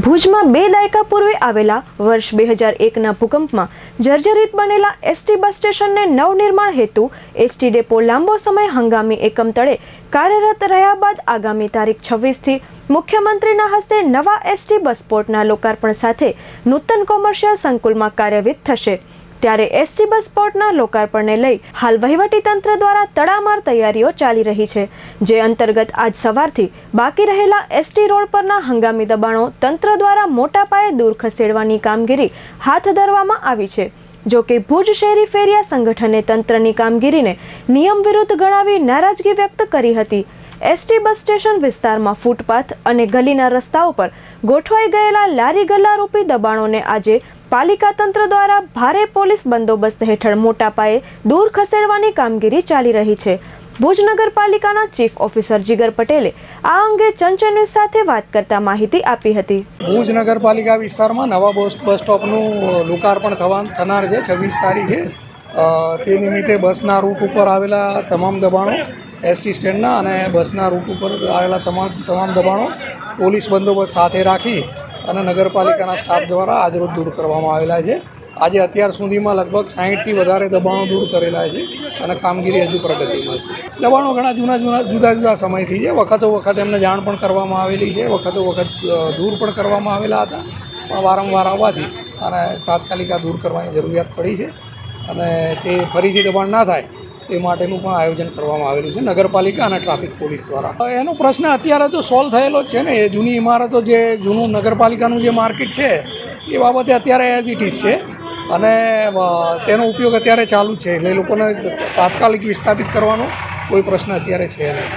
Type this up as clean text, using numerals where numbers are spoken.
ભુજમાં 2 દાયકા પૂર્વે આવેલા વર્ષ 2001ના ભૂકંપમાં જર્જરિત બનેલા એસટી બસ સ્ટેશનને નવનિર્માણ હેતુ એસટી ડેપો લાંબો સમય હંગામી એકમ તળે કાર્યરત રહ્યા બાદ આગામી તારીખ 26થી મુખ્યમંત્રીના હસ્તે નવા એસટી બસ સ્પોટના લોકાર્પણ સાથે નૂતન કોમર્શિયલ સંકુલમાં કાર્યરત થશે। ત્યારે એસટી બસ સ્પોટના લોકાર્પણને લઈ હાલ વહીવટીતંત્ર દ્વારા તડામાર તૈયારીઓ ચાલી રહી છે, જે અંતર્ગત આજ સવારથી બાકી રહેલા એસટી રોડ પરના હંગામી દબાણો તંત્ર દ્વારા મોટા પાયે દૂર ખસેડવાની કામગીરી હાથ ધરવામાં આવી છે। જો કે ભુજ શહેરી ફેરિયા સંગઠને તંત્રની કામગીરીને નિયમ વિરુદ્ધ ગણાવી નારાજગી વ્યક્ત કરી હતી। એસટી બસ સ્ટેશન વિસ્તારમાં ફૂટપાથ અને ગલીના રસ્તાઓ પર ગોઠવાઈ ગયેલા લારી ગલ્લારૂપી દબાણોને આજે પાલિકા તંત્ર દ્વારા ભારે પોલીસ બંદોબસ્ત હેઠળ મોટા પાયે દૂર ખસેડવાની કામગીરી ચાલી રહી છે। ભુજ નગરપાલિકાના ચીફ ઓફિસર જીગર પટેલે આ અંગે ચંચળ ન્યૂઝ સાથે વાત કરતા માહિતી આપી હતી। ભુજ નગરપાલિકા વિસ્તારમાં નવા બસ સ્ટોપનું લોકાર્પણ થનાર છે 26 તારીખે। તે નિમિત્તે બસના રૂટ ઉપર આવેલા તમામ દબાણો, એસટી સ્ટેન્ડના અને બસના રૂટ ઉપર આવેલા તમામ દબાણો પોલીસ બંદોબસ્ત સાથે રાખી અને નગરપાલિકાના સ્ટાફ દ્વારા આજરોજ દૂર કરવામાં આવેલા છે। આજે અત્યાર સુધીમાં લગભગ 60થી વધારે દબાણો દૂર કરેલા છે અને કામગીરી હજુ પ્રગતિમાં છે। દબાણો ઘણા જુદા સમયથી છે, વખતો વખત એમને જાણ પણ કરવામાં આવેલી છે, વખતો વખત દૂર પણ કરવામાં આવેલા હતા, પણ વારંવાર આવવાથી અને તાત્કાલિક આ દૂર કરવાની જરૂરિયાત પડી છે અને તે ફરીથી દબાણ ના થાય તે માટેનું પણ આયોજન કરવામાં આવેલું છે નગરપાલિકા અને ટ્રાફિક પોલીસ દ્વારા। એનો પ્રશ્ન અત્યારે તો સોલ્વ થયેલો જ છે ને। એ જૂની ઇમારતો, જે જૂનું નગરપાલિકાનું જે માર્કેટ છે એ બાબતે અત્યારે એઝ ઇટ ઇઝ છે અને તેનો ઉપયોગ અત્યારે ચાલુ જ છે, એટલે એ લોકોને તાત્કાલિક વિસ્થાપિત કરવાનો કોઈ પ્રશ્ન અત્યારે છે નહીં।